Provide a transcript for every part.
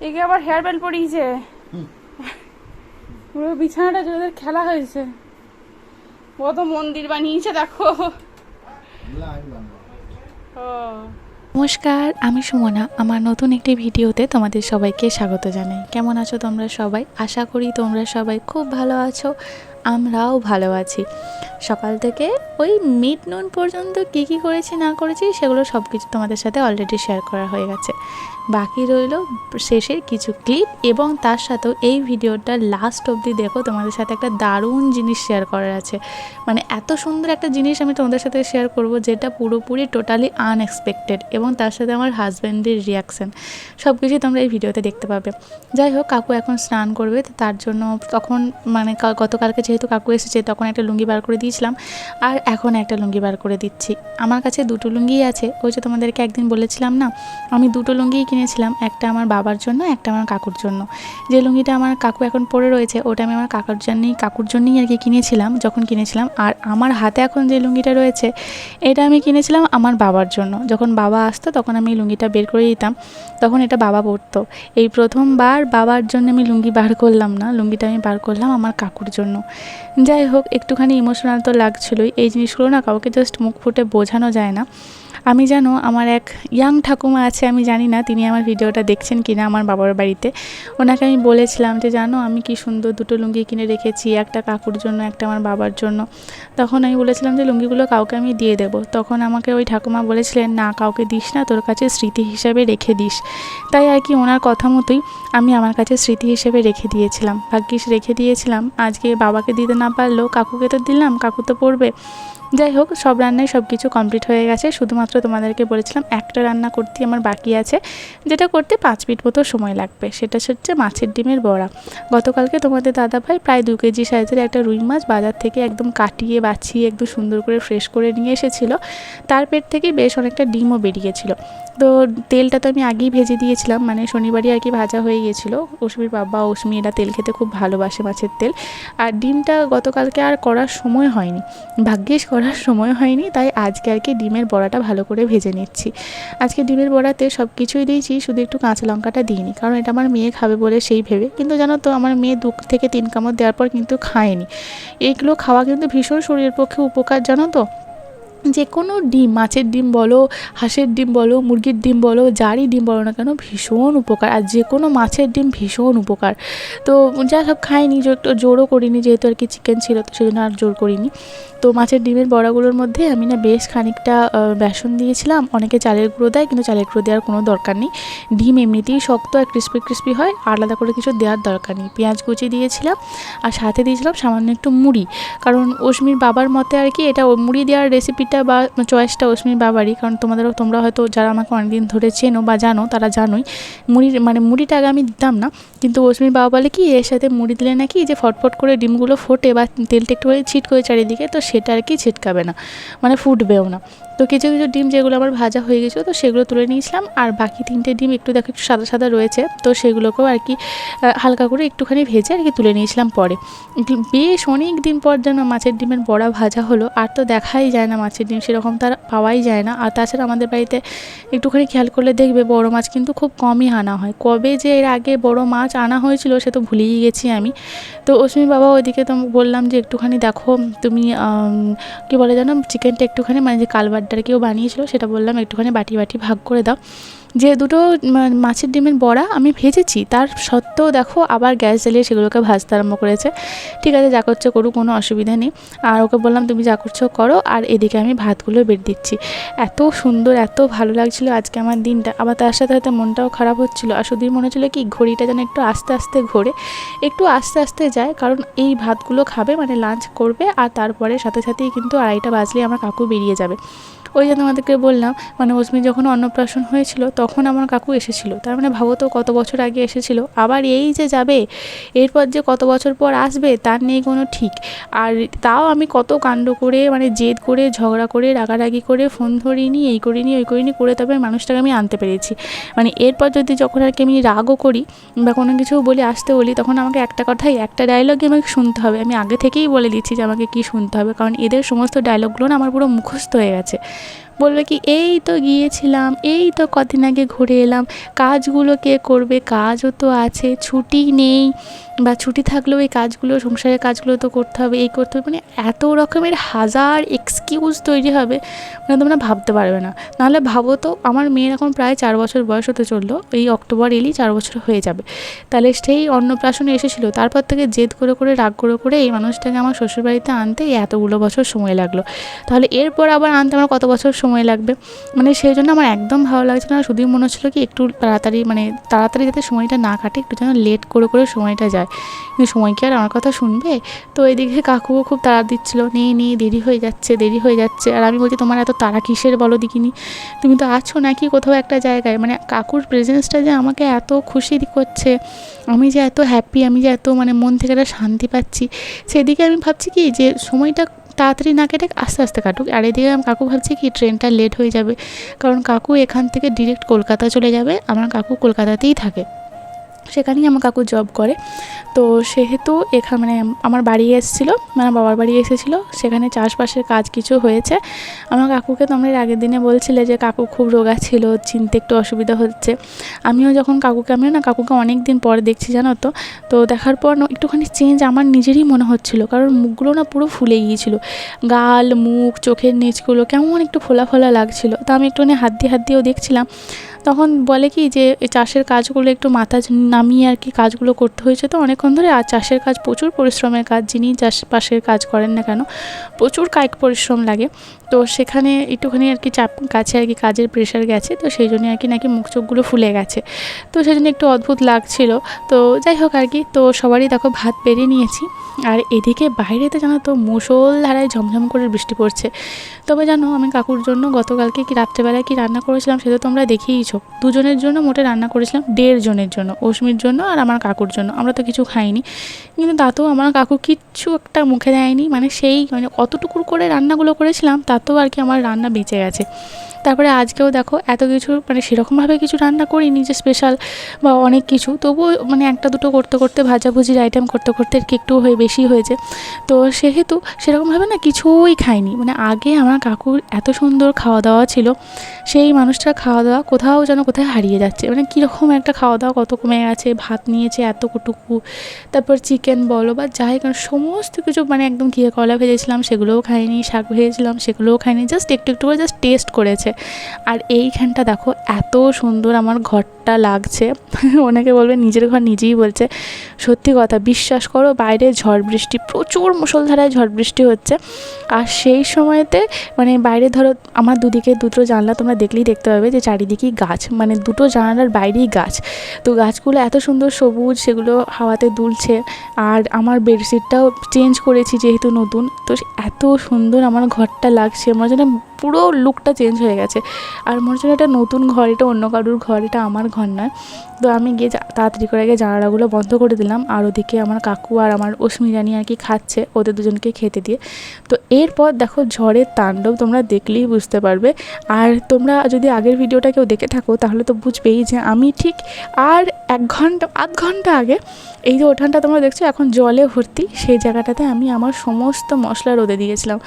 একে আবার hair band পরিয়েছে, পুরো বিছানাটা ওদের খেলা হয়েছে। কত মন্দির বানিয়েছে দেখো। ও নমস্কার, আমি সুমনা। আমার নতুন একটি ভিডিওতে তোমাদের সবাইকে স্বাগত জানাই। কেমন আছো তোমরা সবাই? আশা করি তোমরা সবাই খুব ভালো আছো, আমরাও ভালো আছি। সকাল থেকে ওই মিড নুন পর্যন্ত কী কী করেছি না করেছি সেগুলো সব কিছু তোমাদের সাথে অলরেডি শেয়ার করা হয়ে গেছে। বাকি রইল শেষের কিছু ক্লিপ, এবং তার সাথেও এই ভিডিওটা লাস্ট অবধি দেখো, তোমাদের সাথে একটা দারুণ জিনিস শেয়ার করার আছে। মানে এত সুন্দর একটা জিনিস আমি তোমাদের সাথে শেয়ার করব, যেটা পুরোপুরি টোটালি আনএক্সপেক্টেড, এবং তার সাথে আমার হাজব্যান্ডের রিয়াকশান সব কিছুই তোমরা এই ভিডিওতে দেখতে পাবে। যাই হোক, কাকু এখন স্নান করবে, তার জন্য তখন মানে গতকালকে যেহেতু কাকু এসেছে তখন একটা লুঙ্গি বার করে দিয়েছিলাম, আর এখন একটা লুঙ্গি বার করে দিচ্ছি। আমার কাছে দুটো লুঙ্গি আছে। ওই যে তোমাদেরকে একদিন বলেছিলাম না, আমি দুটো লুঙ্গিই কিনেছিলাম, একটা আমার বাবার জন্য, একটা আমার কাকুর জন্য। যে লুঙ্গিটা আমার কাকু এখন পরে রয়েছে ওটা আমি আমার কাকুর জন্যই আর কি কিনেছিলাম যখন কিনেছিলাম। আর আমার হাতে এখন যে লুঙ্গিটা রয়েছে এটা আমি কিনেছিলাম আমার বাবার জন্য। যখন বাবা আসতো তখন আমি এই লুঙ্গিটা বের করে দিতাম, তখন এটা বাবা পরতো। এই প্রথমবার বাবার জন্য আমি লুঙ্গি বার করলাম না, লুঙ্গিটা আমি বার করলাম আমার কাকুর জন্য। যাই হোক, একটুখানি ইমোশনাল তো লাগছিলই। এই জিনিসগুলো না কাউকে জাস্ট মুখ ফুটে বোঝানো যায় না। আমি জানো, আমার এক ইয়াং ঠাকুমা আছে, আমি জানি না তিনি আমার ভিডিওটা দেখছেন কিনা, আমার বাবার বাড়িতে। ওনাকে আমি বলেছিলাম যে জানো আমি কি সুন্দর দুটো লুঙ্গি কিনে রেখেছি, একটা কাকুর জন্য একটা আমার বাবার জন্য। তখন আমি বলেছিলাম যে লুঙ্গিগুলো কাউকে আমি দিয়ে দেবো। তখন আমাকে ওই ঠাকুমা বলেছিলেন, না কাউকে দিস না, তোর কাছে স্মৃতি হিসাবে রেখে দিস। তাই আর কি ওনার কথা মতোই আমি আমার কাছে স্মৃতি হিসেবে রেখে দিয়েছিলাম। ভাগ্যিস রেখে দিয়েছিলাম। আজকে বাবাকে দিতে না পারলেও কাকুকে তো দিলাম, কাকু তো পড়বে। যাই হোক, সব রান্নাই সব কিছু কমপ্লিট হয়ে গেছে। শুধুমাত্র তোমাদেরকে বলেছিলাম একটা রান্না করতে আমার বাকি আছে, যেটা করতে 5 মিনিট মতো সময় লাগবে। সেটা হচ্ছে মাছের ডিমের বড়া। গতকালকে তোমাদের দাদাভাই প্রায় 2 কেজি সাইজের একটা রুই মাছ বাজার থেকে একদম কাটিয়ে বাছিয়ে একদম সুন্দর করে ফ্রেশ করে নিয়ে এসেছিলো। তার পেট থেকে বেশ অনেকটা ডিমও বেরিয়েছিল। তো তেলটা তো আমি আগেই ভেজে দিয়েছিলাম, মানে শনিবারই আর কি ভাজা হয়ে গিয়েছিলো। অশ্মির বাবা অশ্মি এরা তেল খেতে খুব ভালোবাসে, মাছের তেল। আর ডিমটা গতকালকে আর করার সময় হয়নি, ভাগ্যিস করার সময় হয়নি, তাই আজকে আর কি ডিমের বড়াটা ভালো করে ভেজে নিচ্ছি। আজকে ডিমের বড়াতে সব কিছুই দিয়েছি, শুধু একটু কাঁচা লঙ্কাটা দিইনি, কারণ এটা আমার মেয়ে খাবে বলে সেই ভেবে। কিন্তু জানো তো, আমার মেয়ে 2 থেকে 3 কামড় দেওয়ার পর কিন্তু খায়নি। এইগুলো খাওয়া কিন্তু ভীষণ শরীরের পক্ষে উপকার, জানো তো। যে কোনো ডিম, মাছের ডিম বলো, হাঁসের ডিম বলো, মুরগির ডিম বলো, যারই ডিম বলো না কেন ভীষণ উপকার। আর যে কোনো মাছের ডিম ভীষণ উপকার। তো যা সব খাইনি, একটু জোরও করিনি, যেহেতু আর কি চিকেন ছিল তো সেজন্য আর জোর করিনি। তো মাছের ডিমের বড়াগুলোর মধ্যে আমি না বেশ খানিকটা বেসন দিয়েছিলাম। অনেকে চালের গুঁড়ো দেয়, কিন্তু চালের গুঁড়ো দেওয়ার কোনো দরকার নেই। ডিম এমনিতেই শক্ত আর ক্রিস্পি ক্রিস্পি হয়, আলাদা করে কিছু দেওয়ার দরকার নেই। পেঁয়াজ কুচি দিয়েছিলাম, আর সাথে দিয়েছিলাম সামান্য একটু মুড়ি। কারণ অশ্মির বাবার মতে আর কি এটা মুড়ি দেওয়ার রেসিপিটা বা চয়েসটা অশ্মির বাবারই। কারণ তোমরা হয়তো যারা আমাকে অনেকদিন ধরে চেনো বা জানো তারা জানোই মুড়িটা আগে আমি দিতাম না, কিন্তু অশ্মির বাবা বলে কি এর সাথে মুড়ি দিলে নাকি যে ফটফট করে ডিমগুলো ফোটে বা তেলটা একটু ছিট করে চারিদিকে, তো সেটা আর কি ছিটকাবে না, মানে ফুটবেও না। তো কিছু কিছু ডিম যেগুলো আমার ভাজা হয়ে গেছিলো তো সেগুলো তুলে নিয়েছিলাম, আর বাকি 3টে ডিম একটু দেখো একটু সাদা সাদা রয়েছে, তো সেগুলোকেও আর কি হালকা করে একটুখানি ভেজে আর কি তুলে নিয়েছিলাম পরে। বেশ অনেক দিন পর যেন মাছের ডিমের বড়া ভাজা হলো। আর তো দেখাই যায় না মাছের ডিম, সেরকম তার পাওয়াই যায় না। আর তাছাড়া আমাদের বাড়িতে একটুখানি খেয়াল করলে দেখবে বড় মাছ কিন্তু খুব কমই আনা হয়। কবে যে এর আগে বড় মাছ আনা হয়েছিল সে তো ভুলেই গেছি আমি। তো অশ্মির বাবা ওইদিকে তো বললাম যে একটুখানি দেখো তুমি কী বলে জানো, চিকেনটা একটুখানি মানে যে কালবারটার কেউ বানিয়েছিল সেটা বললাম একটুখানি বাটি বাটি ভাগ করে দাও। যে দুটো মাছের ডিমের বড়া আমি ভেজেছি, তার সত্ত্বেও দেখো আবার গ্যাস জ্বালিয়ে সেগুলোকে ভাজতে আরম্ভ করেছে। ঠিক আছে, যা করছো করুক, কোনো অসুবিধা নেই। আর ওকে বললাম তুমি যা করছো করো, আর এদিকে আমি ভাতগুলো বেড়ে দিচ্ছি। এত সুন্দর, এত ভালো লাগছিলো আজকে আমার দিনটা। আবার তার সাথে সাথে মনটাও খারাপ হচ্ছিলো, আর শুধুই মনে হচ্ছিলো কি ঘড়িটা যেন একটু আস্তে আস্তে ঘোরে, একটু আস্তে আস্তে যায়। কারণ এই ভাতগুলো খাবে মানে লাঞ্চ করবে, আর তারপরে সাথে সাথেই কিন্তু 2:30 বাজলেই আমার কাকু বেরিয়ে যাবে। ওই যে তোমাদেরকে বললাম, মানে অশ্মি যখন অন্নপ্রাশন হয়েছিল তখন আমার কাকু এসেছিলো। তার মানে ভাবো তো কত বছর আগে এসেছিলো, আবার এই যে যাবে, এরপর যে কত বছর পর আসবে তার নেই কোনো ঠিক। আর তাও আমি কত কাণ্ড করে, মানে জেদ করে, ঝগড়া করে, রাগারাগি করে, ফোন ধরিনি, এই করিনি ওই করিনি করে তবে মানুষটাকে আমি আনতে পেরেছি। মানে এরপর যদি যখন আর কি আমি রাগও করি বা কোনো কিছু বলি, আসতে বলি, তখন আমাকে একটা কথাই, একটা ডায়লগই আমাকে শুনতে হবে। আমি আগে থেকেই বলে দিচ্ছি যে আমাকে কী শুনতে হবে, কারণ এদের সমস্ত ডায়লগগুলো না আমার পুরো মুখস্থ হয়ে গেছে। বলবে কি এই তো গিয়েছিলাম, এই তো কদিন আগে ঘুরে এলাম, কাজগুলো কে করবে, কাজও তো আছে, ছুটি নেই, বা ছুটি থাকলেও এই কাজগুলো, সংসারের কাজগুলো তো করতে হবে, এই করতে হবে, মানে এত রকমের হাজার এক্সকিউজ তৈরি হবে, মানে তোমরা ভাবতে পারবে না। নাহলে ভাবো তো, আমার মেয়ের এখন প্রায় 4 বছর বয়স হতে চললো, এই অক্টোবর এলেই 4 বছর হয়ে যাবে। তাহলে সেই অন্নপ্রাশনে এসেছিলো, তারপর থেকে জেদ করে করে রাগ করে করে এই মানুষটাকে আমার শ্বশুরবাড়িতে আনতে এতগুলো বছর সময় লাগলো। তাহলে এরপর আবার আনতে আমার কত বছর সময় লাগবে, মানে সেই জন্য আমার একদম ভালো লাগছে না। শুধুই মনে হচ্ছিলো কি একটু তাড়াতাড়ি, মানে তাড়াতাড়ি যাতে সময়টা না কাটে, একটু যেন লেট করে করে সময়টা যায়, কিন্তু সময় কি আর আমার কথা শুনবে। তো এদিকে কাকুও খুব তাড়া দিচ্ছিলো, নিয়ে দেরি হয়ে যাচ্ছে, দেরি হয়ে যাচ্ছে। আর আমি বলছি তোমার এত তাড়া কিসের বলো দেখিনি, তুমি তো আছো নাকি কোথাও একটা জায়গায়। মানে কাকুর প্রেজেন্সটা যে আমাকে এত খুশি করছে, আমি যে এত হ্যাপি, আমি যে এত মানে মন থেকে একটা শান্তি পাচ্ছি, সেদিকে আমি ভাবছি কি যে সময়টা তাড়াতাড়ি না কেটে আস্তে আস্তে কাটুক। আর এদিকে কাকু ভাবছে কি ট্রেনটা লেট হয়ে যাবে, কারণ কাকু এখান থেকে ডিরেক্ট কলকাতা চলে যাবে, আমার কাকু কলকাতাতেই থাকে, সেখানেই আমার কাকু জব করে। তো সেহেতু এখানে মানে আমার বাড়ি এসেছিলো, মানে বাবার বাড়ি এসেছিলো, সেখানে চাষবাসের কাজ কিছু হয়েছে। আমার কাকুকে তোমরা এর আগের দিনে বলছিলে যে কাকু খুব রোগা ছিল, চিনতে একটু অসুবিধা হচ্ছে। আমিও যখন আমিও না কাকুকে অনেক দিন পর দেখছি জানো তো। তো দেখার পর না একটুখানি চেঞ্জ আমার নিজেরই মনে হচ্ছিলো, কারণ মুখগুলো না পুরো ফুলে গিয়েছিলো, গাল, মুখ, চোখের নিচগুলো কেমন একটু ফোলা ফোলা লাগছিলো। তো আমি একটুখানি হাত দিয়েও দেখছিলাম। তখন বলে কি যে এই চাষের কাজগুলো একটু মাথা নামিয়ে আর কি কাজগুলো করতে হয়েছে তো অনেকক্ষণ ধরে। আর চাষের কাজ প্রচুর পরিশ্রমের কাজ, যিনি চাষবাসের কাজ করেন না কেন প্রচুর কায়িক পরিশ্রম লাগে। তো সেখানে একটুখানি আর কি চাপ কাছে আর কি, কাজের প্রেশার গেছে, তো সেই জন্য আর কি নাকি মুখ চোখগুলো ফুলে গেছে। তো সেই জন্য একটু অদ্ভুত লাগছিল। তো যাই হোক আর কি, তো সবারই দেখো ভাত বেড়ে নিয়েছি। আর এদিকে বাইরেতে জানো তো মুষলধারায় ঝমঝম করে বৃষ্টি পড়ছে। তবে জানো আমি কাকুর জন্য গতকালকে কি রাত্রেবেলায় কি রান্না করেছিলাম সেটা তোমরা দেখেইছো। দুজনের জন্য মোটে রান্না করেছিলাম, 1.5 জনের জন্য, অস্মির জন্য আর আমার কাকুর জন্য। আমরা তো কিছু খাইনি, কিন্তু তাতেও আমার কাকু কিচ্ছু একটা মুখে দেয়নি, মানে সেই মানে অতটুকু করে রান্নাগুলো করেছিলাম তাতেও আর কি আমার রান্না বেঁচে গেছে। তারপরে আজকেও দেখো এত কিছু মানে সেরকমভাবে কিছু রান্না করিনি যে স্পেশাল বা অনেক কিছু, তবুও মানে একটা দুটো করতে করতে, ভাজাভুজির আইটেম করতে করতে আর কি একটু বেশি হয়েছে। তো সেহেতু সেরকমভাবে না কিছুই খাইনি। মানে আগে আমার কাকুর এত সুন্দর খাওয়া দাওয়া ছিল, সেই মানুষটার খাওয়া দাওয়া কোথাও যেন কোথায় হারিয়ে যাচ্ছে। মানে কীরকম একটা খাওয়া দাওয়া কত কমে গেছে, ভাত নিয়েছে এতটুকু, তারপর চিকেন বলো বা যাই কারণ সমস্ত কিছু মানে একদম ঘিয়ে কলা ভেজেছিলাম সেগুলোও খাইনি, শাক ভেজেছিলাম সেগুলোও খাইনি, জাস্ট একটু একটু করে জাস্ট টেস্ট করেছে। আর এইখানটা দেখো এত সুন্দর আমার ঘরটা লাগছে অনেকে বলবে নিজের ঘর নিজেই বলছে, সত্যি কথা বিশ্বাস করো, বাইরে ঝড় বৃষ্টি, প্রচুর মুষলধারায় ঝড় বৃষ্টি হচ্ছে। আর সেই সময়তে মানে বাইরে ধরো আমার দুদিকে দুটো জানলা তোমরা দেখলেই দেখতে পাবে যে চারিদিকেই গাছ, মানে দুটো জানালার বাইরেই গাছ। তো গাছগুলো এত সুন্দর সবুজ, সেগুলো হাওয়াতে দুলছে। আর আমার বেডশিটটাও চেঞ্জ করেছি যেহেতু নতুন, তো এত সুন্দর আমার ঘরটা লাগছে, আমার যেন পুরো লুকটা চেঞ্জ হয়ে গেছে। আর মনে হচ্ছে এটা নতুন ঘর, এটা অন্য কারুর ঘর, এটা আমার ঘর নয়। তো আমি গিয়ে তাড়াতাড়ি করে গিয়ে জানালাগুলো বন্ধ করে দিলাম। আর ওদিকে আমার কাকু আর আমার অস্মি জানি আর কি খাচ্ছে, ওদের দুজনকে খেতে দিয়ে। তো এরপর দেখো ঝড়ের তাণ্ডব তোমরা দেখলেই বুঝতে পারবে। আর তোমরা যদি আগের ভিডিওটা কেউ দেখে থাকো তাহলে তো বুঝবেই যে আমি ঠিক আর 1 ঘন্টা আগে এই যে উঠানটা তোমরা দেখছো এখন জলে ভর্তি, সেই জায়গাটাতে আমি আমার সমস্ত মশলা রোদে দিয়েছিলাম।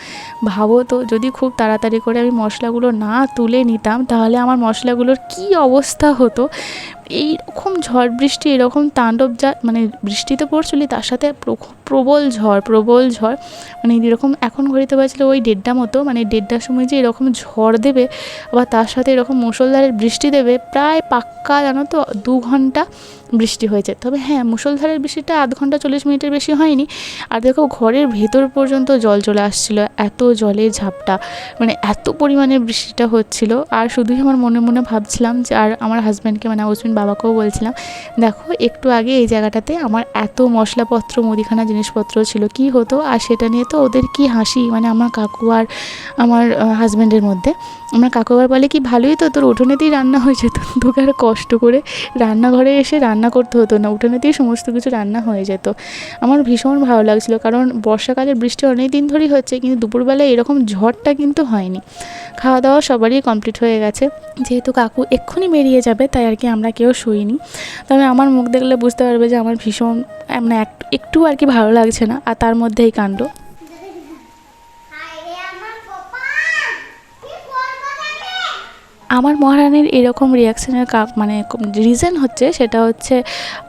ভাবো তো যদি খুব তাড়াতাড়ি করে আমি মশলাগুলো না তুলে নিতাম তাহলে আমার মশলাগুলোর কী অবস্থা হতো। এইরকম ঝড় বৃষ্টি, এরকম তাণ্ডব, যা মানে বৃষ্টি তো পড়ছিলো তার সাথে প্রবল ঝড়, মানে এরকম এখন ঘড়িতে বাজলে ওই 1:30 মতো, মানে 1:30টার সময় যে এরকম ঝড় দেবে আবার তার সাথে এরকম মুষলধারের বৃষ্টি দেবে, প্রায় পাক্কা জানো তো 2 ঘন্টা বৃষ্টি হয়েছে। তবে হ্যাঁ মুষলধারের বৃষ্টিটা 0.5 ঘন্টা 40 মিনিটের বেশি হয়নি। আর দেখো ঘরের ভেতর পর্যন্ত জল চলে আসছিলো, এত জলের ঝাপটা, মানে এত পরিমাণে বৃষ্টিটা হচ্ছিল। আর শুধুই আমার মনে মনে ভাবছিলাম যে, আর আমার হাজব্যান্ডকে মানে অশ্বিন বাবাকেও বলছিলাম, দেখো একটু আগে এই জায়গাটাতে আমার এত মশলাপত্র মুদিখানা জিনিসপত্র ছিল, কি হতো। আর সেটা নিয়ে তো ওদের কি হাসি, মানে আমার কাকু আর আমার হাজব্যান্ডের মধ্যে। আমার কাকু আবার বলে কি ভালোই তো তোর উঠোনেতেই রান্না হয়ে যেত, তোকে আর কষ্ট করে রান্নাঘরে এসে রান্না করতে হতো না, উঠোনেতেই সমস্ত কিছু রান্না হয়ে যেত। আমার ভীষণ ভালো লাগছিলো, কারণ বর্ষাকালের বৃষ্টি অনেক দিন ধরেই হচ্ছে, কিন্তু দুপুরবেলায় এরকম ঝড়টা কিন্তু হয়নি। খাওয়া দাওয়া সবারই কমপ্লিট হয়ে গেছে, যেহেতু কাকু এক্ষুনি বেরিয়ে যাবে তাই আর কি আমরা কেউ শুইনি। তবে আমার মুখ দেখলে বুঝতে পারবে যে আমার ভীষণ মানে একটু আর কি ভালো লাগছে না, আর তার মধ্যে এই কাণ্ড। হায় রে আমার কপাল, কি করব রে আমার মহারানীর এরকম রিয়াকশানের মানে রিজন হচ্ছে, সেটা হচ্ছে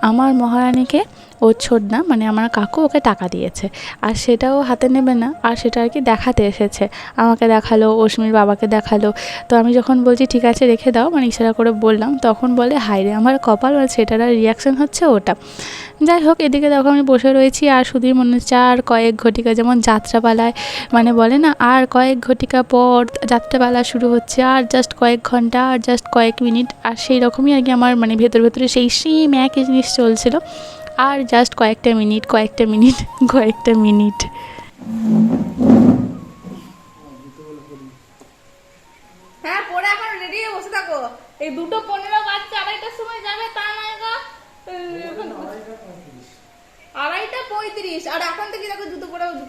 আমার মহারানীকে ওর ছোটদা মানে আমার কাকু ওকে টাকা দিয়েছে, আর সেটাও হাতে নেবে না, আর সেটা আর কি দেখাতে এসেছে। আমাকে দেখালো, অশ্মির বাবাকে দেখালো। তো আমি যখন বলছি ঠিক আছে রেখে দাও, মানে ইশারা করে বললাম, তখন বলে হায় রে আমার কপাল, মানে সেটার রিয়াকশান হচ্ছে ওটা। যাই হোক, এদিকে দেখো আমি বসে রয়েছি, আর শুধুই মনে হচ্ছে আর কয়েক ঘটিকা, যেমন যাত্রাপালায় মানে বলে না, আর কয়েক ঘটিকা পর যাত্রাপালা শুরু হচ্ছে, আর জাস্ট কয়েক ঘন্টা, আর জাস্ট কয়েক মিনিট, আর সেই রকমই আর কি আমার মানে ভেতরে ভেতরে সেই সেম একই জিনিস চলছিল। আর জাস্ট কয়েকটা মিনিট, কয়েকটা মিনিট, কয়েকটা মিনিট। হ্যাঁ, পরে এখন রেডি হয়ে বসে থাকো। এই 2:15 বাজছে, 2:30টার সময় যাবে, তা নয় গো। 2:35, আর এখন থেকে দেখো জুতো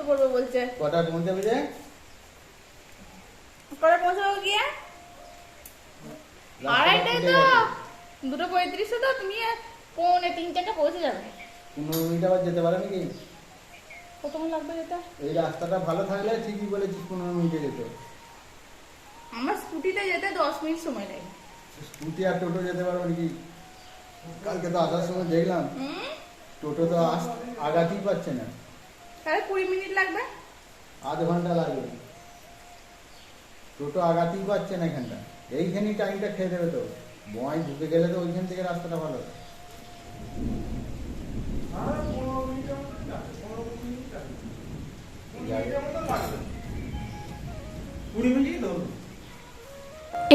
পরবো বলছে। কটা পৌঁছাবে যে? কটা পৌঁছাবো গিয়ে? 2:30টায় তো, 2:35 তো, তুমি 2:45 পৌঁছে যাবে। 15 মিনিট আবার যেতে পারে নাকি? কতক্ষণ লাগবে যেতে? এই রাস্তাটা ভালো থাকলে ঠিকই বলেছিস, 15 মিনিটে যেত। আমার স্কুটিতে যেতে 10 মিনিট সময় লাগে। স্কুটি আর টোটো যেতে পারবে নাকি? কালকে তো আসার সময় দেখলাম টোটো তো আগাতেই পারছে না। তাহলে 20 মিনিট লাগবে। আধ ঘন্টা লাগবে। টোটো আগাতেই পারছে না এখানটা। এইখানেই টাইমটা খেয়ে দেবে তো। বয় ঢুকে গেলে তো ওইখান থেকে রাস্তাটা ভালো।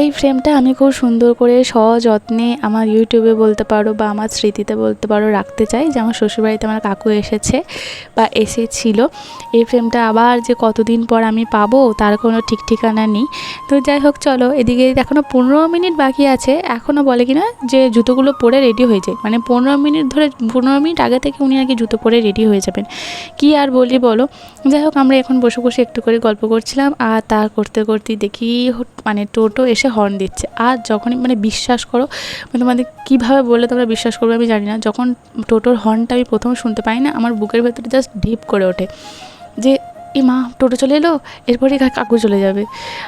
এই ফ্রেমটা আমি খুব সুন্দর করে সযত্নে আমার ইউটিউবে বলতে পারো বা আমার স্মৃতিতে বলতে পারো রাখতে চাই, যে আমার শ্বশুরবাড়িতে আমার কাকু এসেছে বা এসেছিল। এই ফ্রেমটা আবার যে কতদিন পর আমি পাবো তার কোনো ঠিক ঠিকানা নেই। তো যাই হোক, চলো এদিকে এখনও 15 মিনিট বাকি আছে। এখনও বলে কিনা যে জুতোগুলো পরে রেডি হয়ে যায়, মানে 15 মিনিট ধরে, 15 মিনিট আগে থেকে উনি আর কি জুতো পরে রেডি হয়ে যাবেন। কি আর বলি বলো। যাই হোক, আমরা এখন বসে বসে একটু করে গল্প করছিলাম, আর তা করতে করতেই দেখি মানে টোটো এসে হর্ন দিচ্ছে। আর যখনই মানে বিশ্বাস করো, মানে তোমাদের কীভাবে বললে তোমরা বিশ্বাস করবে আমি জানি না, যখন টোটোর হর্নটা আমি প্রথম শুনতে পাই না, আমার বুকের ভেতরে জাস্ট ঢিপ করে ওঠে যে এই মা টোটো চলে এলো, এরপরে কাকু চলে যাবে।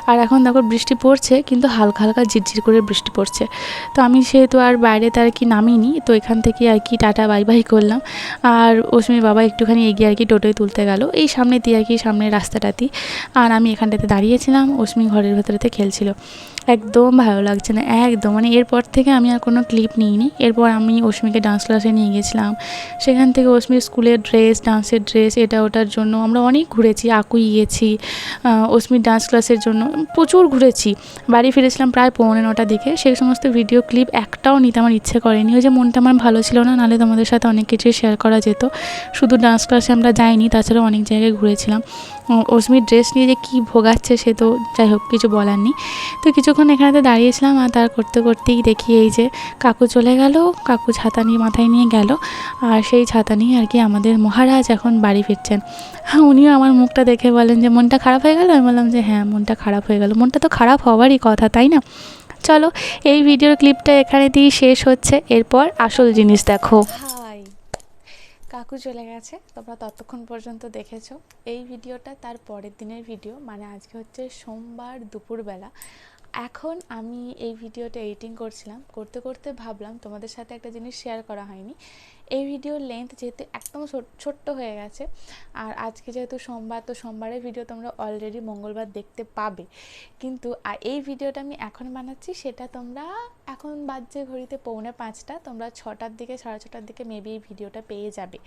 আর এখন দেখো বৃষ্টি পড়ছে, কিন্তু হালকা হালকা ঝিরঝির করে বৃষ্টি পড়ছে। তো আমি সেহেতু আর বাইরে তার কি নামিনি, তো এখান থেকে আর কি টাটা বাই বাই করলাম। আর অশ্মির বাবা একটুখানি এগিয়ে আর কি টোটোয় তুলতে গেল, এই সামনে দিয়ে আর কি, সামনের রাস্তাটাতেই। আর আমি এখানটাতে দাঁড়িয়েছিলাম, অশ্মি ঘরের ভেতরেতে খেলছিল। একদম ভালো লাগছে না, একদম। মানে এরপর থেকে আমি আর কোনো ক্লিপ নিইনি। এরপর আমি অশ্মিকে ডান্স ক্লাসে নিয়ে গেছিলাম। সেখান থেকে অশ্মির স্কুলের ড্রেস, ডান্সের ড্রেস, এটা ওটার জন্য আমরা অনেক ঘুরেছি। আকুই গিয়েছি অশ্মির ডান্স ক্লাসের জন্য, প্রচুর ঘুরেছি। বাড়ি ফিরেছিলাম প্রায় 9:45টার দিকে। সেই সমস্ত ভিডিও ক্লিপ একটাও নিতে আমার ইচ্ছে করেনি, ওই যে মনটা আমার ভালো ছিল না, নাহলে তোমাদের সাথে অনেক কিছুই শেয়ার করা যেত। শুধু ডান্স ক্লাসে আমরা যাইনি, তাছাড়াও অনেক জায়গায় ঘুরেছিলাম। অশ্মির ড্রেস নিয়ে যে কী ভোগাচ্ছে সে তো যাই হোক কিছু বলার নেই। তো কিছুক্ষণ এখানেতে দাঁড়িয়েছিলাম, আর তার করতে করতেই দেখি এই যে কাকু চলে গেল। কাকু ছাতা নিয়ে মাথায় নিয়ে গেল, আর সেই ছাতা নিয়ে আর কি আমাদের মহারাজ এখন বাড়ি ফিরছেন। হ্যাঁ, উনিও আমার মুখটা দেখে বলেন যে মনটা খারাপ হয়ে গেল। আমি বললাম যে হ্যাঁ, মনটা খারাপ হয়ে গেল। মনটা তো খারাপ হওয়ারই কথা, তাই না? চলো, এই ভিডিওর ক্লিপটা এখানেতেই শেষ হচ্ছে। এরপর আসল জিনিস দেখো। হাই, কাকু চলে গেছে, তোমরা ততক্ষণ পর্যন্ত দেখেছো। এই ভিডিওটা তার পরের দিনের ভিডিও, মানে আজকে হচ্ছে সোমবার দুপুরবেলা। এখন আমি এই ভিডিওটা এডিটিং করছিলাম, করতে করতে ভাবলাম তোমাদের সাথে একটা জিনিস শেয়ার করা হয়নি। এই ভিডিওর লেন্থ যেহেতু একদম ছোট্ট হয়ে গেছে, আর আজকে যেহেতু সোমবার, তো সোমবারের ভিডিও তোমরা অলরেডি মঙ্গলবার দেখতে পাবে। কিন্তু এই ভিডিওটা আমি এখন বানাচ্ছি, সেটা তোমরা এখন বাজছে ঘড়িতে 4:45, তোমরা 6টার দিকে, 6:30টার দিকে মেবি এই ভিডিওটা পেয়ে যাবে।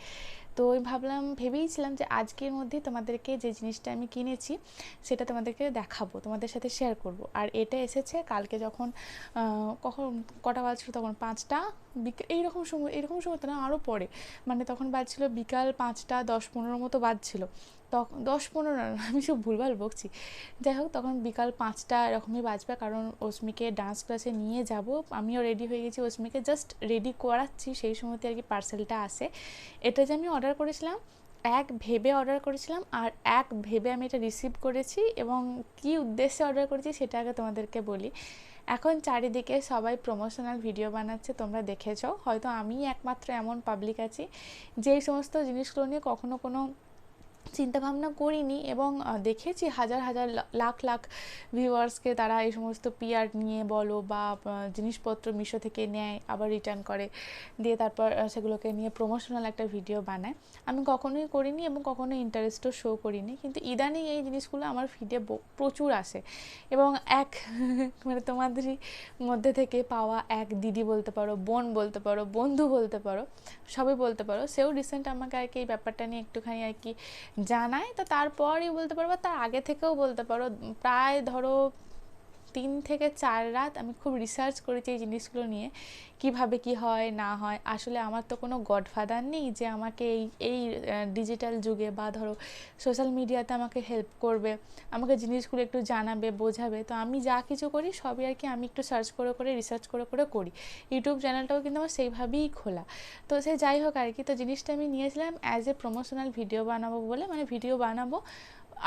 তো আমি ভেবেইছিলাম যে আজকের মধ্যে তোমাদেরকে যে জিনিসটা আমি কিনেছি সেটা তোমাদেরকে দেখাবো, তোমাদের সাথে শেয়ার করব। আর এটা এসেছে কালকে, যখন কখন কটা বাজছিল তখন, 5টা বিকেল এইরকম সময় তো না, আরও পরে, মানে তখন বাজছিল বিকাল 5টা 10-15 মতো বাজছিল। তখন 10-15 না, আমি সব ভুলভাল বকছি। যাই হোক, তখন বিকাল 5টা এরকমই বাজবে, কারণ অশ্মিকে ডান্স ক্লাসে নিয়ে যাব। আমিও রেডি হয়ে গেছি, অশ্মিকে জাস্ট রেডি করাচ্ছি, সেই সময়তে আর কি পার্সেলটা আসে। এটা যে আমি অর্ডার করেছিলাম, এক ভেবে অর্ডার করেছিলাম, আর এক ভেবে আমি এটা রিসিভ করেছি, এবং কী উদ্দেশ্যে অর্ডার করেছি সেটা আগে তোমাদেরকে বলি। এখন চারিদিকে সবাই প্রমোশনাল ভিডিও বানাচ্ছে, তোমরা দেখেছো হয়তো। আমি একমাত্র এমন পাবলিক আছি যেই সমস্ত জিনিসগুলো নিয়ে কখনো কোনো চিন্তা ভাবনা করিনি, এবং দেখেছি হাজার হাজার লাখ লাখ ভিউয়ার্সকে তারা এই সমস্ত পিআর নিয়ে বলো বা জিনিসপত্র মিশো থেকে নেয়, আবার রিটার্ন করে, দিয়ে তারপর সেগুলোকে নিয়ে প্রমোশনাল একটা ভিডিও বানায়। আমি কখনোই করিনি এবং কখনোই ইন্টারেস্টও শো করিনি, কিন্তু ইদানিং এই জিনিসগুলো আমার ফিডে প্রচুর আসে। এবং এক মানে তোমাদেরই মধ্যে থেকে পাওয়া এক দিদি বলতে পারো, বোন বলতে পারো, বন্ধু বলতে পারো, সবই বলতে পারো, সেও রিসেন্ট আমাকে আর কি এই ব্যাপারটা নিয়ে একটুখানি আর কি জানায়। তো তারপরই বলতে পারো, বা তার আগে থেকেও বলতে পারো, প্রায় ধরো 3 থেকে 4 রাত আমি খুব রিসার্চ করেছি এই জিনিসগুলো নিয়ে, কিভাবে কি হয় না হয়। আসলে আমার তো কোনো গডফাদার নেই যে আমাকে এই ডিজিটাল যুগে বা ধরো সোশ্যাল মিডিয়াতে আমাকে হেল্প করবে, আমাকে জিনিসগুলো একটু জানাবে, বোঝাবে। তো আমি যা কিছু করি সবই আর কি আমি একটু সার্চ করে করে রিসার্চ করে করে করি। ইউটিউব চ্যানেলটাও কিন্তু আমার সেইভাবেই খোলা। তো সে যাই হোক আর কি, তো জিনিসটা আমি নিয়েছিলাম অ্যাজ এ প্রমোশনাল ভিডিও বানাবো বলে, মানে ভিডিও বানাবো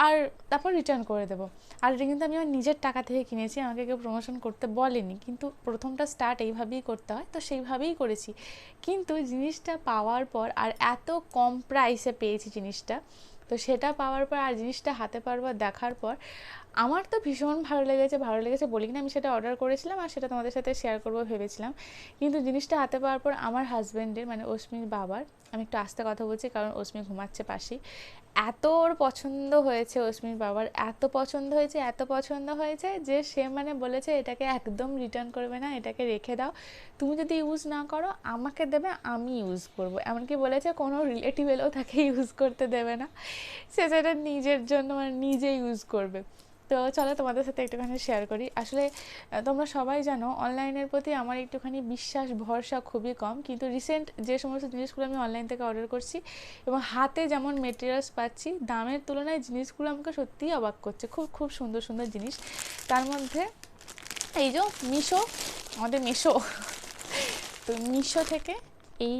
আর তারপর রিটার্ন করে দেবো। আর এটা কিন্তু আমি আমার নিজের টাকা থেকে কিনেছি, আমাকে কেউ প্রমোশন করতে বলেনি, কিন্তু প্রথমটা স্টার্ট এইভাবেই করতে হয়, তো সেইভাবেই করেছি। কিন্তু জিনিসটা পাওয়ার পর আর এত কম প্রাইসে পেয়েছি জিনিসটা, তো সেটা পাওয়ার পর আর জিনিসটা হাতে পারবার দেখার পর আমার তো ভীষণ ভালো লেগেছে। ভালো লেগেছে বলি কিনা, আমি সেটা অর্ডার করেছিলাম আর সেটা তোমাদের সাথে শেয়ার করবো ভেবেছিলাম, কিন্তু জিনিসটা হাতে পাওয়ার পর আমার হাজব্যান্ডের মানে অশ্মির বাবার, আমি একটু আস্তে কথা বলছি কারণ অশ্মি ঘুমাচ্ছে পাশেই, এত ওর পছন্দ হয়েছে, অশ্মির বাবার এত পছন্দ হয়েছে, এত পছন্দ হয়েছে যে সে মানে বলেছে এটাকে একদম রিটার্ন করবে না, এটাকে রেখে দাও, তুমি যদি ইউজ না করো আমাকে দেবে, আমি ইউজ করবো। এমনকি বলেছে কোনো রিলেটিভ এলেও তাকে ইউজ করতে দেবে না, সে সেটা নিজের জন্য মানে নিজে ইউজ করবে। তো চলো তোমাদের সাথে একটুখানি শেয়ার করি। আসলে তোমরা সবাই জানো অনলাইনের প্রতি আমার একটুখানি বিশ্বাস ভরসা খুবই কম, কিন্তু রিসেন্ট যে সমস্ত জিনিসগুলো আমি অনলাইন থেকে অর্ডার করছি এবং হাতে যেমন মেটেরিয়ালস পাচ্ছি, দামের তুলনায় জিনিসগুলো আমাকে সত্যিই অবাক করছে। খুব খুব সুন্দর সুন্দর জিনিস। তার মধ্যে এই যে মিশো, আমাদের মিশো, তো মিশো থেকে এই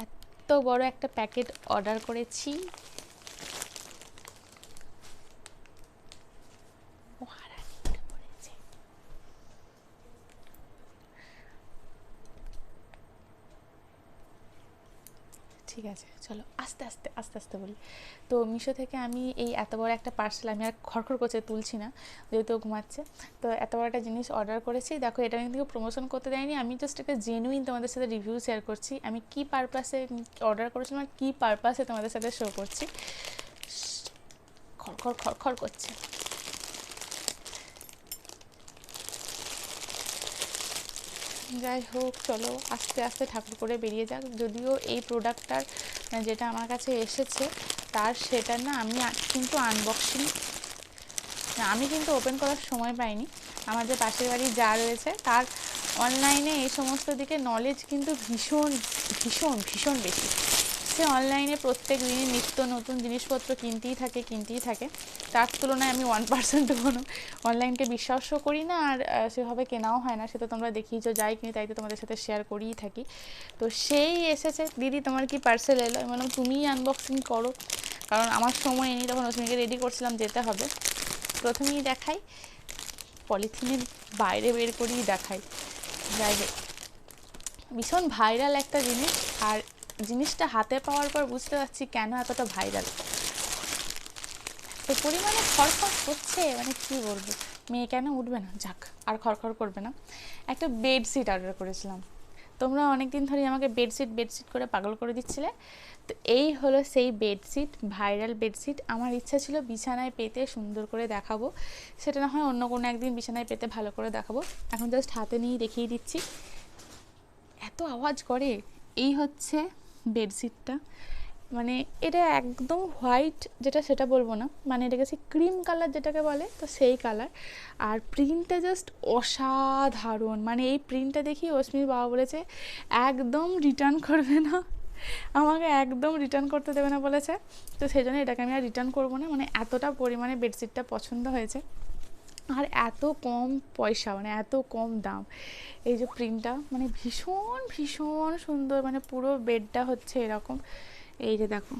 এত বড় একটা প্যাকেট অর্ডার করেছি। ঠিক আছে, চলো আস্তে আস্তে আস্তে আস্তে বলি। তো মিশো থেকে আমি এই এত বড় একটা পার্সেল, আমি আর খড়খড় করছে তুলছি না যেহেতু ঘুমাচ্ছে, তো এত বড় একটা জিনিস অর্ডার করেছি। দেখো এটা কিন্তু প্রমোশন করতে দেয়নি, আমি জাস্ট একটা জেনুইন তোমাদের সাথে রিভিউ শেয়ার করছি, আমি কি পারপাসে অর্ডার করেছিলাম আর কী পারপাসে তোমাদের সাথে শো করছি। খড়খড় খড়খড় করছে। যাই হোক, চলো আস্তে আস্তে ঠাকুর করে বেরিয়ে যাক। যদিও এই প্রোডাক্টটার যেটা আমার কাছে এসেছে তার সেটা না আমি কিন্তু আনবক্সিং, আমি কিন্তু ওপেন করার সময় পাইনি। আমার যে পাশের বাড়ি যা রয়েছে তার অনলাইনে এই সমস্ত দিকে নলেজ কিন্তু ভীষণ ভীষণ ভীষণ বেশি। সে অনলাইনে প্রত্যেক দিনই নিত্য নতুন জিনিসপত্র কিনতেই থাকে। তার তুলনায় আমি 1% কোনো অনলাইনকে বিশ্বাসও করি না, আর সেভাবে কেনাও হয় না। সেটা তোমরা দেখিয়েছো, যাই কিনি তাই তো তোমাদের সাথে শেয়ার করেই থাকি। তো সেই এসেছে, দিদি তোমার কি পার্সেল এলো? আমি বললাম তুমিই আনবক্সিং করো, কারণ আমার সময় নেই। তখন অশ্মিকে রেডি করছিলাম, যেতে হবে। প্রথমেই দেখাই, পলিথিনের বাইরে বের করেই দেখাই। যাই হোক, ভীষণ ভাইরাল একটা জিনিস, আর জিনিসটা হাতে পাওয়ার পর বুঝতে পারছি কেন এতটা ভাইরাল। তো পরিমাণে খড়খড় করছে, মানে কী বলবো, মেয়ে কেন উঠবে না, যাক আর খড়খড় করবে না। একটা বেডশিট অর্ডার করেছিলাম, তোমরা অনেক দিন ধরেই আমাকে বেডশিট করে পাগল করে দিচ্ছিলে। তো এই হলো সেই বেডশিট, ভাইরাল বেডশিট। আমার ইচ্ছা ছিল বিছানায় পেতে সুন্দর করে দেখাবো, সেটা না হয় অন্য কোনো একদিন বিছানায় পেতে ভালো করে দেখাবো, এখন জাস্ট হাতে নিয়েই দেখিয়ে দিচ্ছি। এত আওয়াজ করে। এই হচ্ছে বেডশিটটা, মানে এটা একদম হোয়াইট যেটা সেটা বলবো না, মানে এটা গেছে ক্রিম কালার যেটাকে বলে, তো সেই কালার। আর প্রিন্টটা জাস্ট অসাধারণ, মানে এই প্রিন্টটা দেখি অশ্মির বাবা বলেছে একদম রিটার্ন করবে না, আমাকে একদম রিটার্ন করতে দেবে না বলেছে। তো সেই জন্য এটাকে আমি আর রিটার্ন করবো না, মানে এতটা পরিমাণে বেডশিটটা পছন্দ হয়েছে আর এত কম পয়সা, মানে এত কম দাম। এই যে প্রিন্টটা মানে ভীষণ ভীষণ সুন্দর, মানে পুরো বেডটা হচ্ছে এরকম। এই যে দেখো,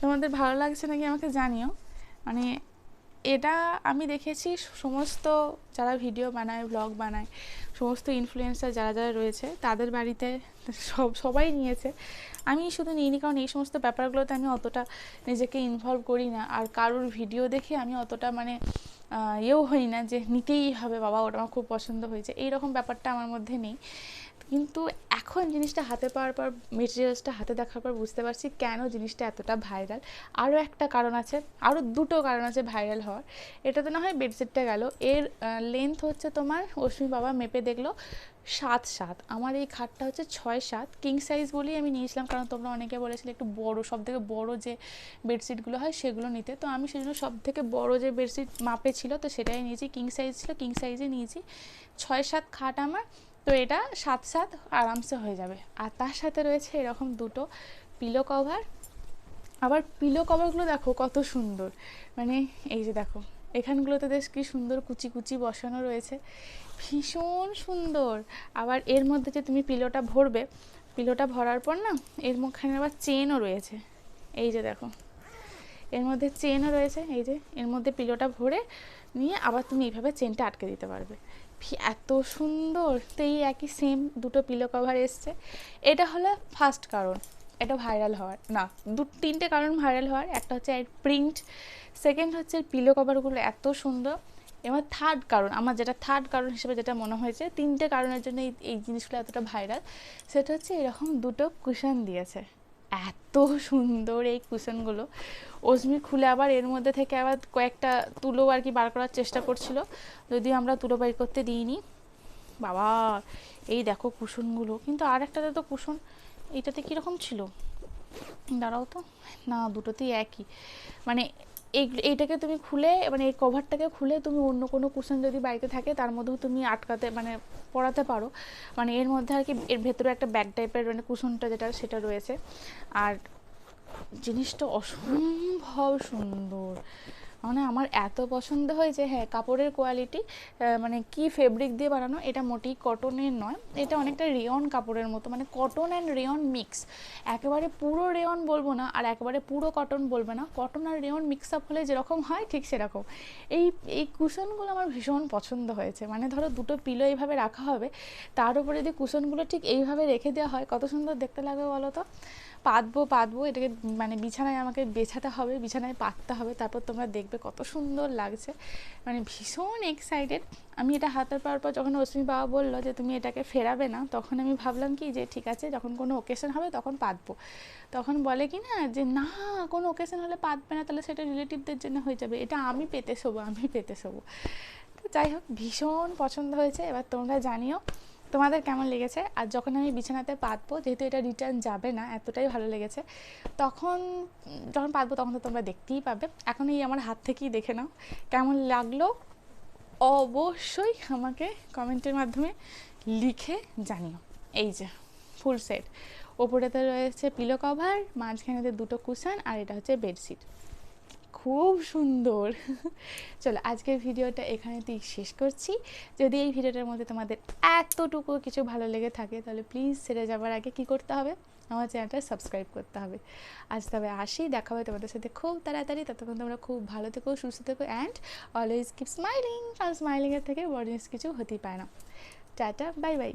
তোমাদের ভালো লাগছে নাকি আমাকে জানিও, মানে এটা আমি দেখেছি সমস্ত যারা ভিডিও বানায়, ব্লগ বানায়, সমস্ত ইনফ্লুয়েন্সার যারা যারা রয়েছে তাদের বাড়িতে সবাই নিয়েছে। আমি শুধু নিইনি, কারণ এই সমস্ত ব্যাপারগুলোতে আমি অতটা নিজেকে ইনভলভ করি না, আর কারোর ভিডিও দেখে আমি অতটা মানে ইয়েও হই না যে নিতেই হবে, বাবা ওটা আমার খুব পছন্দ হয়েছে, এইরকম ব্যাপারটা আমার মধ্যে নেই। কিন্তু এখন জিনিসটা হাতে পাওয়ার পর, মেটেরিয়ালসটা হাতে দেখার পর বুঝতে পারছি কেন জিনিসটা এতটা ভাইরাল। আরও একটা কারণ আছে, আরও দুটো কারণ আছে ভাইরাল হওয়ার। এটা তো না হয় বেডশিটটা গেল, এর লেন্থ হচ্ছে তোমার অশ্মি বাবা মেপে দেখলো 7-7, আমার এই খাটটা হচ্ছে 6-7, কিং সাইজ বলেই আমি নিয়েছিলাম, কারণ তোমরা অনেকে বলেছিলে একটু বড়, সব থেকে বড় যে বেডশিটগুলো হয় সেগুলো নিতে, তো আমি সেজন্য সব থেকে বড় যে বেডশিট মাপে ছিল তো সেটাই নিয়েছি, কিং সাইজ ছিল, কিং সাইজে নিয়েছি। 6-7 খাট আমার, তো এটা 7-7 আরামসে হয়ে যাবে। আর তার সাথে রয়েছে এরকম দুটো পিলো কভার। আবার পিলো কভারগুলো দেখো কত সুন্দর, মানে এই যে দেখো এখানগুলোতে বেশ কি সুন্দর কুচি কুচি বসানো রয়েছে, ভীষণ সুন্দর। আবার এর মধ্যে যে তুমি পিলোটা ভরবে, পিলোটা ভরার পর না এর মুখখানে আবার চেনও রয়েছে, এই যে দেখো এর মধ্যে চেনও রয়েছে, এই যে এর মধ্যে পিলোটা ভরে নিয়ে আবার তুমি এইভাবে চেনটা আটকে দিতে পারবে, এত সুন্দর। তো এই একই সেম দুটো পিলো কভার এসছে। এটা হলো ফার্স্ট কারণ এটা ভাইরাল হওয়ার, না তিনটে কারণ ভাইরাল হওয়ার। একটা হচ্ছে এর প্রিন্ট, সেকেন্ড হচ্ছে পিলো কভারগুলো এত সুন্দর, এবার থার্ড কারণ, আমার যেটা থার্ড কারণ হিসেবে যেটা মনে হয়েছে, তিনটে কারণের জন্য এই জিনিসগুলো এতটা ভাইরাল, সেটা হচ্ছে এরকম দুটো কুশন দিয়েছে, এত সুন্দর এই কুশনগুলো। অস্মি খুলে আবার এর মধ্যে থেকে আবার কয়েকটা তুলো আর কি বার করার চেষ্টা করছিল, যদিও আমরা তুলো বের করতে দিইনি। বাবা এই দেখো কুশনগুলো, কিন্তু আর একটাতে তো কুশন, এইটাতে কীরকম ছিল দাঁড়াও তো, না দুটোতেই একই, মানে এইটাকে তুমি খুলে, মানে এই কভারটাকে খুলে তুমি অন্য কোনো কুশন যদি বাড়িতে থাকে তার মধ্যেও তুমি আটকাতে মানে পরাতে পারো, মানে এর মধ্যে আর কি এর ভেতরে একটা ব্যাগ টাইপের মানে কুশনটা যেটা সেটা রয়েছে। আর জিনিসটা অসম্ভব সুন্দর, মানে আমার এত পছন্দ হয়েছে। হ্যাঁ, কাপড়ের কোয়ালিটি মানে কি ফেব্রিক দিয়ে বানানো, এটা মোটেই কটনের নয়, এটা অনেকটা রেয়ন কাপড়ের মতো, মানে কটন অ্যান্ড রেয়ন মিক্স, একেবারে পুরো রেয়ন বলবো না আর একেবারে পুরো কটন বলবো না, কটন আর রেয়ন মিক্স আপ হলে যেরকম হয় ঠিক সেরকম। এই কুশনগুলো আমার ভীষণ পছন্দ হয়েছে, মানে ধরো দুটো পিলো এইভাবে রাখা হবে, তার উপরে যদি কুশনগুলো ঠিক এইভাবে রেখে দেওয়া হয় কত সুন্দর দেখতে লাগবে বলো তো। পাতবো এটাকে, মানে বিছানায় আমাকে বেছাতে হবে, বিছানায় পাততে হবে, তারপর তোমরা দেখবে কত সুন্দর লাগছে, মানে ভীষণ এক্সাইটেড আমি। এটা হাতের পাওয়ার পর যখন অশ্মি বাবা বললো যে তুমি এটাকে ফেরাবে না, তখন আমি ভাবলাম কি যে ঠিক আছে, যখন কোনো ওকেশন হবে তখন পাতবো। তখন বলে কি না যে না, কোনো ওকেশন হলে পাতবে না, তাহলে সেটা রিলেটিভদের জন্য হয়ে যাবে, এটা আমি পেতে শোবো। তো যাই হোক, ভীষণ পছন্দ হয়েছে। এবার তোমরা জানিও তোমাদের কেমন লেগেছে। আর যখন আমি বিছানাতে পাতবো, যেহেতু এটা রিটার্ন যাবে না, এতটাই ভালো লেগেছে, যখন পাতবো তখন তো তোমরা দেখতেই পাবে। এখন এই আমার হাত থেকেই দেখে নাও কেমন লাগলো, অবশ্যই আমাকে কমেন্টের মাধ্যমে লিখে জানিও। এই যে ফুল সেট, ওপরেতে রয়েছে পিলো কভার, মাঝখানেতে দুটো কুশন, আর এটা হচ্ছে বেডশিট, খুব সুন্দর। চলো আজকের ভিডিওটা এখানেতেই শেষ করছি। যদি এই ভিডিওটার মধ্যে তোমাদের এতটুকু কিছু ভালো লেগে থাকে, তাহলে প্লিজ ছেড়ে যাবার আগে কি করতে হবে, আমার চ্যানেলটা সাবস্ক্রাইব করতে হবে। আজ তবে আসি, দেখা হবে তোমাদের সাথে খুব তাড়াতাড়ি। ততক্ষণ তোমরা খুব ভালো থেকো, সুস্থ থেকো, অ্যান্ড অলওয়েজ কিপ স্মাইলিং। আর স্মাইলিংয়ের থেকে বড় জিনিস কিছু হতেই পারে না। Tata, bye bye.